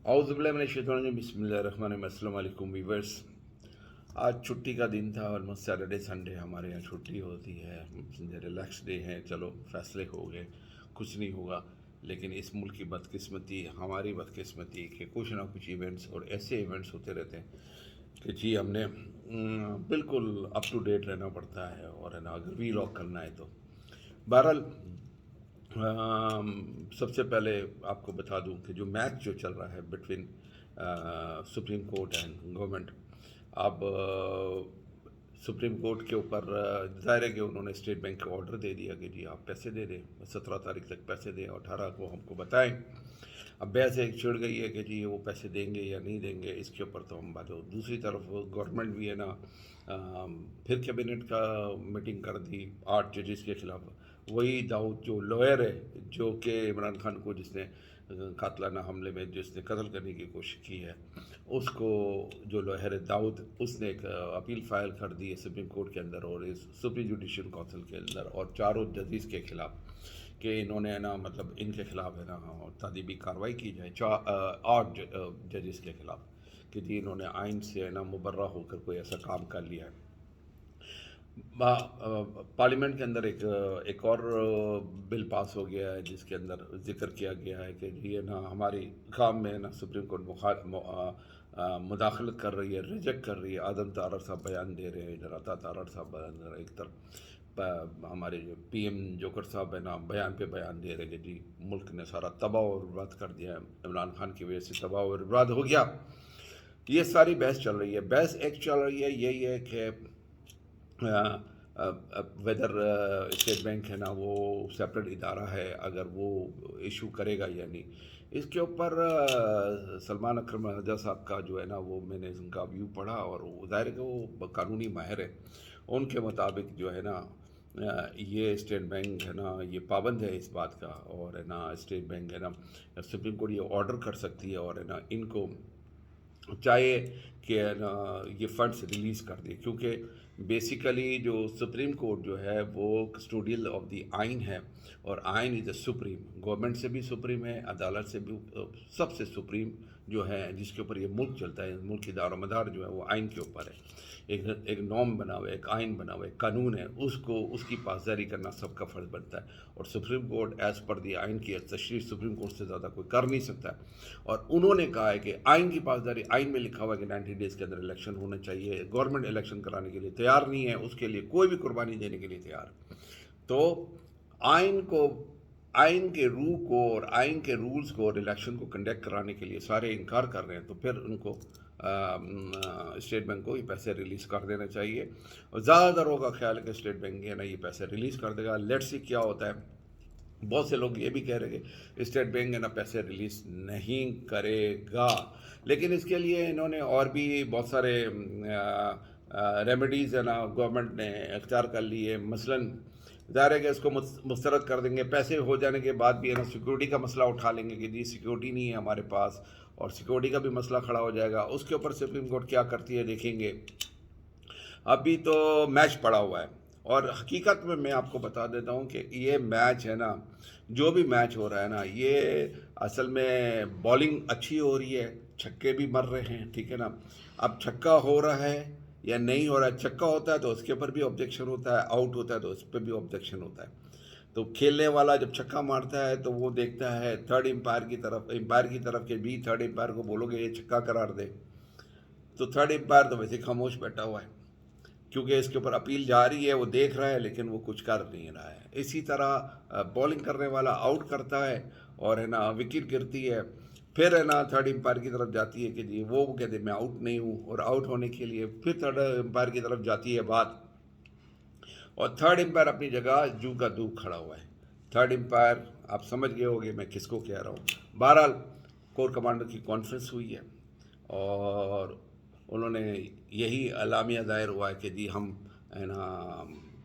बिस्मिल्लाहिर्रहमानिर्रहीम। अस्सलाम वालेकुम वीवर्स। आज छुट्टी का दिन था, ऑलमोस्ट सैटरडे संडे हमारे यहाँ छुट्टी होती है, रिलैक्स डे है। चलो फैसले हो गए, कुछ नहीं होगा। लेकिन इस मुल्क की बदकिस्मती, हमारी बदकिस्मती कि कुछ ना कुछ इवेंट्स और ऐसे इवेंट्स होते रहते हैं कि जी हमने बिल्कुल अप टू डेट रहना पड़ता है। और है ना, अगर वी लॉक करना है तो बहरहाल सबसे पहले आपको बता दूं कि जो मैच जो चल रहा है between supreme court and government, अब सुप्रीम कोर्ट के ऊपर ज़ाहिर है कि उन्होंने स्टेट बैंक को ऑर्डर दे दिया कि जी आप पैसे दे दें, 17 तारीख तक पैसे दें, 18 को हमको बताएं। अब बहस एक छिड़ गई है कि जी वो पैसे देंगे या नहीं देंगे, इसके ऊपर तो हम बात हो। दूसरी तरफ गवर्नमेंट भी है ना, फिर कैबिनेट का मीटिंग कर दी 8 जजेस के खिलाफ। वही दाऊद जो लॉयर है, जो कि इमरान खान को जिसने कातलाना हमले में जिसने कत्ल करने की कोशिश की है, उसको जो लॉयर है दाऊद, उसने एक अपील फाइल कर दी है सुप्रीम कोर्ट के अंदर और इस सुप्रीम जुडिशल काउंसिल के अंदर और चारों जजेस के खिलाफ कि इन्होंने है ना, मतलब इनके खिलाफ है ना तादीबी कार्रवाई की जाए। 8 जजेस के खिलाफ कि जी इन्होंने आइन से है ना मुबर्रा होकर कोई ऐसा काम कर लिया है। पार्लियामेंट के अंदर एक और बिल पास हो गया है जिसके अंदर जिक्र किया गया है कि ये ना हमारी काम में ना सुप्रीम कोर्ट मुदाखलत कर रही है, रिजेक्ट कर रही है। आदम तारड़ साहब बयान दे रहे हैं, इधर अता तारड़ साहब बयान दे रहे हैं, एक तरफ हमारे जो पीएम जोकर साहब है ना बयान पे बयान दे रहे हैं कि जी मुल्क ने सारा तबाह और बर्बाद कर दिया है, इमरान खान की वजह से तबाह और बर्बाद हो गया। ये सारी बहस चल रही है। बहस एक चल रही है यही है कि वेदर स्टेट बैंक है ना वो सेपरेट इदारा है, अगर वो इशू करेगा या नहीं। इसके ऊपर सलमान अकरम रजा साहब का जो है ना वो मैंने उनका व्यू पढ़ा और ज़ाहिर है कि वो कानूनी माहिर है। उनके मुताबिक जो है ना ये स्टेट बैंक है ना ये पाबंद है इस बात का, और है ना स्टेट बैंक है ना सुप्रीम कोर्ट ये ऑर्डर कर सकती है और है ना इनको चाहे कि ना ये फंड्स रिलीज़ कर दे, क्योंकि बेसिकली जो सुप्रीम कोर्ट जो है वो कस्टोडियल ऑफ द आइन है और आइन इज़ द सुप्रीम। गवर्नमेंट से भी सुप्रीम है, अदालत से भी सबसे सुप्रीम जो है जिसके ऊपर ये मुल्क चलता है। मुल्क की दारोमदार जो है वो आइन के ऊपर है। एक नॉर्म बना हुआ है, एक आइन बना हुआ है, कानून है, उसको उसकी पासदारी करना सबका फ़र्ज़ बनता है। और सुप्रीम कोर्ट एज़ पर दी आइन की तशरीह सुप्रीम कोर्ट से ज़्यादा कोई कर नहीं सकता है। और उन्होंने कहा है कि आइन की पासदारी, आइन में लिखा हुआ है कि 90 डेज़ के अंदर इलेक्शन होना चाहिए। गवर्नमेंट इलेक्शन कराने के लिए तैयार नहीं है, उसके लिए कोई भी कुर्बानी देने के लिए तैयार। तो आइन को, आइन के रूह को और आइन के रूल्स को और इलेक्शन को कंडक्ट कराने के लिए सारे इनकार कर रहे हैं, तो फिर उनको स्टेट बैंक को ये पैसे रिलीज़ कर देना चाहिए। और ज़्यादातर का ख्याल है कि स्टेट बैंक है ना ये पैसे रिलीज़ कर देगा। लेट्स सी क्या होता है। बहुत से लोग ये भी कह रहे हैं कि स्टेट बैंक है ना पैसे रिलीज़ नहीं करेगा, लेकिन इसके लिए इन्होंने और भी बहुत सारे रेमेडीज़ है ना गवर्नमेंट ने इख्तियार कर ली है। मसलन ज़ाहिर है कि इसको मुस्तरद कर देंगे, पैसे हो जाने के बाद भी है ना सिक्योरिटी का मसला उठा लेंगे कि जी सिक्योरिटी नहीं है हमारे पास, और सिक्योरिटी का भी मसला खड़ा हो जाएगा। उसके ऊपर सुप्रीम कोर्ट क्या करती है देखेंगे। अभी तो मैच पड़ा हुआ है और हकीकत में मैं आपको बता देता हूँ कि ये मैच है ना, जो भी मैच हो रहा है ना, ये असल में बॉलिंग अच्छी हो रही है, छक्के भी मर रहे हैं, ठीक है ना। अब छक्का हो रहा है या नहीं हो रहा है, छक्का होता है तो उसके ऊपर भी ऑब्जेक्शन होता है, आउट होता है तो उस पर भी ऑब्जेक्शन होता है। तो खेलने वाला जब छक्का मारता है तो वो देखता है थर्ड एम्पायर की तरफ, एम्पायर की तरफ के भी थर्ड एम्पायर को बोलोगे ये छक्का करार दे, तो थर्ड एम्पायर तो वैसे खामोश बैठा हुआ है क्योंकि इसके ऊपर अपील जा रही है, वो देख रहा है लेकिन वो कुछ कर नहीं रहा है। इसी तरह बॉलिंग करने वाला आउट करता है और है ना विकेट गिरती है, फिर है ना थर्ड एम्पायर की तरफ जाती है कि जी वो कहते हैं मैं आउट नहीं हूँ, और आउट होने के लिए फिर थर्ड एम्पायर की तरफ जाती है बात, और थर्ड एम्पायर अपनी जगह जू का दू खड़ा हुआ है। थर्ड एम्पायर आप समझ गए होंगे मैं किसको कह रहा हूँ। बहरहाल कोर कमांडर की कॉन्फ्रेंस हुई है और उन्होंने यही अलामिया दायर हुआ है कि जी हम है ना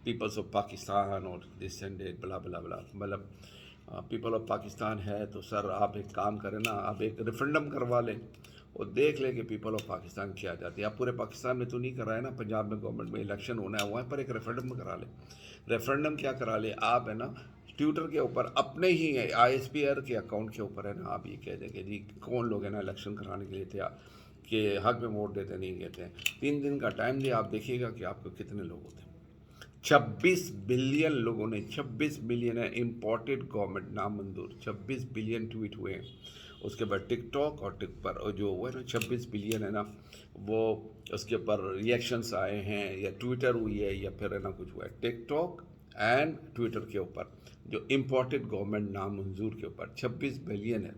पीपल्स ऑफ पाकिस्तान और दिस एंड डेट बला बला बला, मतलब पीपल ऑफ पाकिस्तान है तो सर आप एक काम करें ना, आप एक रेफरेंडम करवा लें और देख लें कि पीपल ऑफ पाकिस्तान क्या चाहती है। आप पूरे पाकिस्तान में तो नहीं करा है ना, पंजाब में गवर्नमेंट में इलेक्शन होना है वहाँ पर एक रेफरेंडम करा लें। रेफरेंडम क्या करा लें आप है ना, ट्विटर के ऊपर अपने ही ISPR के अकाउंट के ऊपर है ना, आप ये कह दें कि जी कौन लोग है ना इलेक्शन कराने के लिए थे कि हक में वोट देते नहीं कहते हैं, 3 दिन का टाइम दिया, आप देखिएगा कि आपको कितने लोग होते हैं। 26 बिलियन लोगों ने, 26 बिलियन है इम्पोर्टेड गवर्नमेंट नामंजूर, 26 बिलियन ट्वीट हुए हैं। उसके बाद टिकटॉक और टिक पर जो वो है ना 26 बिलियन है ना, वो उसके ऊपर रिएक्शंस आए हैं, या ट्विटर हुई है, या फिर है ना कुछ हुआ है। टिकटॉक एंड ट्विटर के ऊपर जो इम्पोर्टेड गवर्नमेंट नामंजूर के ऊपर 26 बिलियन है,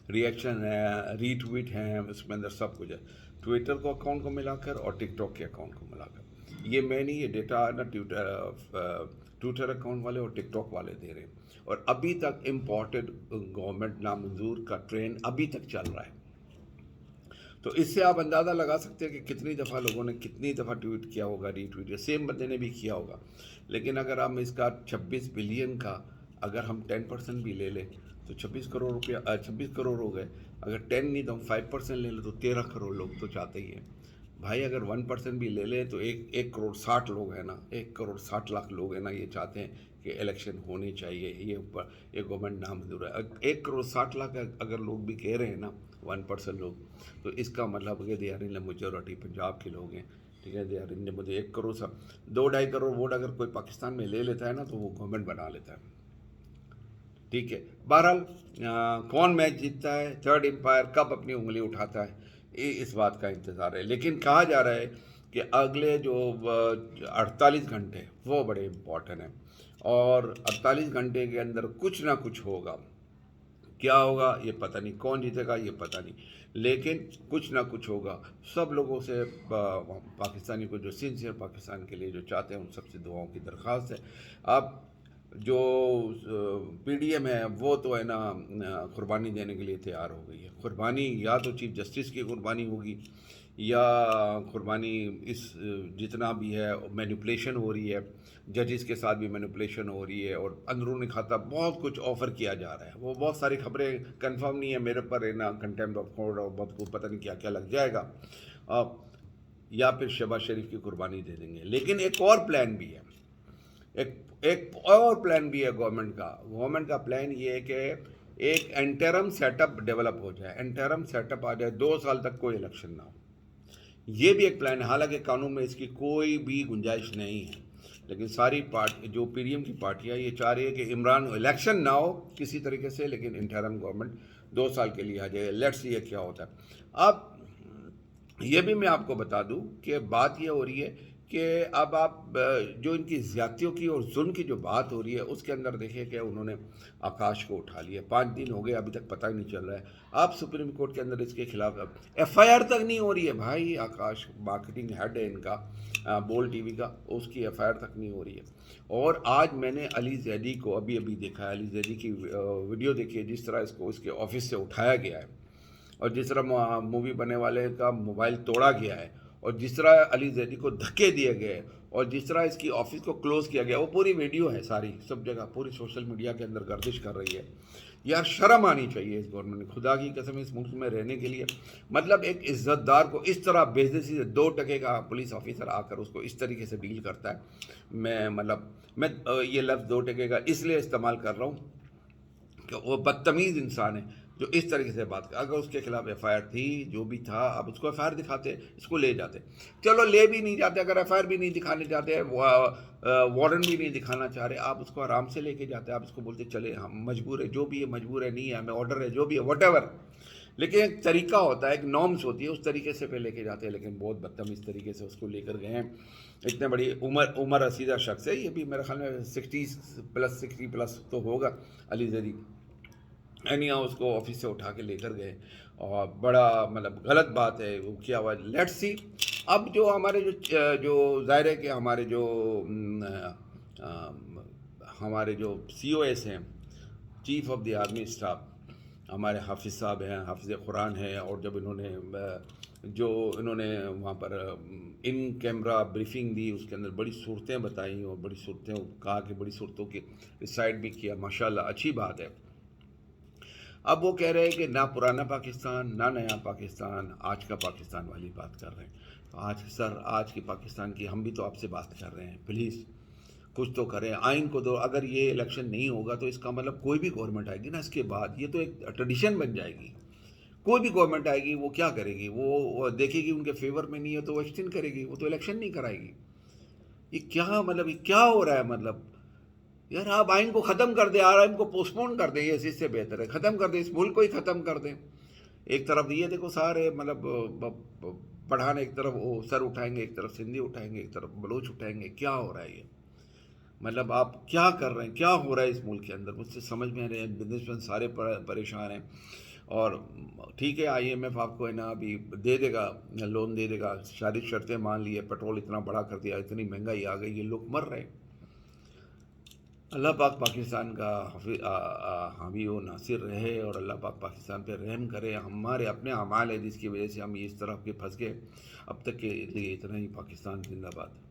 रिएक्शन है, रीट्वीट हैं, उसमें अंदर सब कुछ है, ट्विटर को अकाउंट को मिलाकर और टिकटॉक के अकाउंट को मिलाकर। ये मैं नहीं, ये डेटा ना ट्विटर अकाउंट वाले और टिकटॉक वाले दे रहे हैं। और अभी तक इम्पोर्टेड गवर्नमेंट नामंजूर का ट्रेंड अभी तक चल रहा है। तो इससे आप अंदाज़ा लगा सकते हैं कि कितनी दफ़ा लोगों ने कितनी दफ़ा ट्वीट किया होगा, रीट्वीट किया, सेम बंदे ने भी किया होगा। लेकिन अगर हम इसका 26 बिलियन का अगर हम 10% भी ले लें तो 26 करोड़ रुपया 26 करोड़ हो गए। अगर 10 नहीं तो हम 5% ले लें तो 13 करोड़ लोग तो चाहते ही हैं भाई। अगर 1% भी ले लें तो 1 करोड़ 60 लोग हैं ना, 1 करोड़ 60 लाख लोग हैं ना, ये चाहते हैं कि इलेक्शन होनी चाहिए, ये ऊपर ये गवर्नमेंट नामंजूर है। 1 करोड़ 60 लाख अगर लोग भी कह रहे हैं ना 1% लोग, तो इसका मतलब कि they are in majority Punjab के लोग हैं, ठीक है। दे आर इन मुझे 1 करोड़ 2-2.5 करोड़ वोट अगर कोई पाकिस्तान में ले लेता है ना तो वो गवर्नमेंट बना लेता है, ठीक है। बहरहाल कौन मैच जीतता है, थर्ड एम्पायर कब अपनी उंगली उठाता है, इस बात का इंतज़ार है। लेकिन कहा जा रहा है कि अगले जो 48 घंटे वो बड़े इम्पॉर्टेंट हैं, और 48 घंटे के अंदर कुछ ना कुछ होगा। क्या होगा ये पता नहीं, कौन जीतेगा ये पता नहीं, लेकिन कुछ ना कुछ होगा। सब लोगों से पाकिस्तानी को जो सिंसियर पाकिस्तान के लिए जो चाहते हैं उन सबसे दुआओं की दरख्वास्त है। अब जो PDM है वो तो है ना कुर्बानी देने के लिए तैयार हो गई है। कुर्बानी या तो चीफ जस्टिस की कुर्बानी होगी, या कुर्बानी इस जितना भी है मैनिपुलेशन हो रही है, जजेस के साथ भी मैनिपुलेशन हो रही है, और अंदरूनी खाता बहुत कुछ ऑफ़र किया जा रहा है। वो बहुत सारी खबरें कंफर्म नहीं है, मेरे पर है ना कंटेम्प्ट ऑफ कोर्ट और बहुत कुछ पता नहीं क्या क्या लग जाएगा, या फिर शहबाज शरीफ की कुर्बानी दे देंगे। लेकिन एक और प्लान भी है, एक और प्लान भी है गवर्नमेंट का प्लान ये है कि एक एंटरम सेटअप डेवलप हो जाए, एंटरम सेटअप आ जाए, 2 साल तक कोई इलेक्शन ना हो। ये भी एक प्लान है, हालांकि कानून में इसकी कोई भी गुंजाइश नहीं है, लेकिन सारी जो PDM की पार्टियां ये चाह रही है कि इमरान इलेक्शन ना हो किसी तरीके से, लेकिन इंटरम गवर्नमेंट 2 साल के लिए आ जाए। लेट्स ये क्या होता है। अब ये भी मैं आपको बता दूं कि बात ये हो रही है कि अब आप जो इनकी ज़्यादतियों की और जुल्म की जो बात हो रही है उसके अंदर देखिए कि उन्होंने आकाश को उठा लिया। 5 दिन हो गए अभी तक पता ही नहीं चल रहा है। आप सुप्रीम कोर्ट के अंदर इसके खिलाफ FIR तक नहीं हो रही है भाई। आकाश मार्केटिंग हेड है इनका बोल TV का, उसकी FIR तक नहीं हो रही है। और आज मैंने अली जैदी को अभी देखा है, अली जैदी की वीडियो देखी है, जिस तरह इसको इसके ऑफिस से उठाया गया है, और जिस तरह मूवी बनने वाले का मोबाइल तोड़ा गया है, और जिस तरह अली जैदी को धक्के दिए गए, और जिस तरह इसकी ऑफिस को क्लोज़ किया गया, वो पूरी वीडियो है, सारी सब जगह पूरी सोशल मीडिया के अंदर गर्दिश कर रही है। यार शर्म आनी चाहिए इस गवर्नमेंट ने, खुदा की कसम, इस मुल्क में रहने के लिए। मतलब एक इज्जतदार को इस तरह बेइज्जती से 2 टके का पुलिस ऑफिसर आकर उसको इस तरीके से डील करता है। मैं ये लफ्ज़ 2 टके का इसलिए इस्तेमाल कर रहा हूँ कि वो बदतमीज़ इंसान है जो इस तरीके से बात कर। अगर उसके खिलाफ FIR थी, जो भी था, अब उसको FIR दिखाते, इसको ले जाते। चलो ले भी नहीं जाते, अगर FIR भी नहीं दिखाने जाते, वारंट भी नहीं दिखाना चाह रहे, आप उसको आराम से लेके जाते, आप उसको बोलते चले हम मजबूर है, जो भी है मजबूर है, नहीं है हमें ऑर्डर है, जो भी है व्हाटएवर। लेकिन एक तरीका होता है, एक नॉर्म्स होती है, उस तरीके से पे लेके जाते हैं। लेकिन बहुत बदतमीज़ तरीके से उसको लेकर गए हैं। इतने बड़ी उम्र रसीदा शख्स है, ये भी मेरे ख्याल में 60+ तो होगा अली जैदी। एनिया उसको ऑफिस से उठा के लेकर गए, और बड़ा मतलब गलत बात है वो किया हुआ। लेट्स सी अब जो हमारे जो ज़ाहिर है कि हमारे जो COS हैं, chief of the army staff, हमारे हाफिज़ साहब हैं, हाफिज़ कुरान है, और जब इन्होंने वहाँ पर इन कैमरा ब्रीफिंग दी, उसके अंदर बड़ी सूरतें बताई, और बड़ी सूरतें कहा कि बड़ी सूरतों की रिसाइट भी किया, माशाल्लाह अच्छी बात है। अब वो कह रहे हैं कि ना पुराना पाकिस्तान ना नया पाकिस्तान, आज का पाकिस्तान वाली बात कर रहे हैं। तो आज की पाकिस्तान की हम भी तो आपसे बात कर रहे हैं। प्लीज़ کچھ تو کریں آئین کو. تو اگر یہ الیکشن نہیں ہوگا تو اس کا مطلب کوئی بھی گورنمنٹ آئے گی نا اس کے بعد, یہ تو ایک ٹریڈیشن بن جائے گی. کوئی بھی گورنمنٹ آئے گی وہ کیا کرے گی, وہ دیکھے گی ان کے فیور میں نہیں ہے تو وہ ایکسٹینڈ کرے گی, وہ تو الیکشن نہیں کرائے گی. یہ کیا مطلب, یہ کیا ہو رہا ہے مطلب. یار آپ آئین کو ختم کر دیں, آئین کو پوسٹ پون کر دیں, یہ اس سے بہتر ہے ختم کر دیں, اس ملک کو ہی ختم کر دیں. ایک طرف یہ دیکھو سارے مطلب پٹھان ایک طرف وہ سر اٹھائیں گے, ایک طرف سندھی اٹھائیں گے, ایک طرف بلوچ اٹھائیں گے. کیا ہو رہا ہے یہ مطلب, آپ کیا کر رہے ہیں, کیا ہو رہا ہے اس ملک کے اندر, مجھ سے سمجھ میں آ رہے ہیں. بزنس مین سارے پریشان ہیں. اور ٹھیک ہے IMF آپ کو ہے نا ابھی دے دے گا, لون دے دے گا, ساری شرطیں مان لی ہے, پیٹرول اتنا بڑا کر دیا, اتنی مہنگائی آ گئی, یہ لوگ مر رہے ہیں. اللہ پاک پاکستان کا حامی و ناصر رہے, اور اللہ پاک پاکستان پہ رحم کرے. ہمارے اپنے اعمال ہے جس کی وجہ سے ہم اس طرح کے پھنس گئے. اب تک کے لیے اتنا ہی. پاکستان زندہ باد.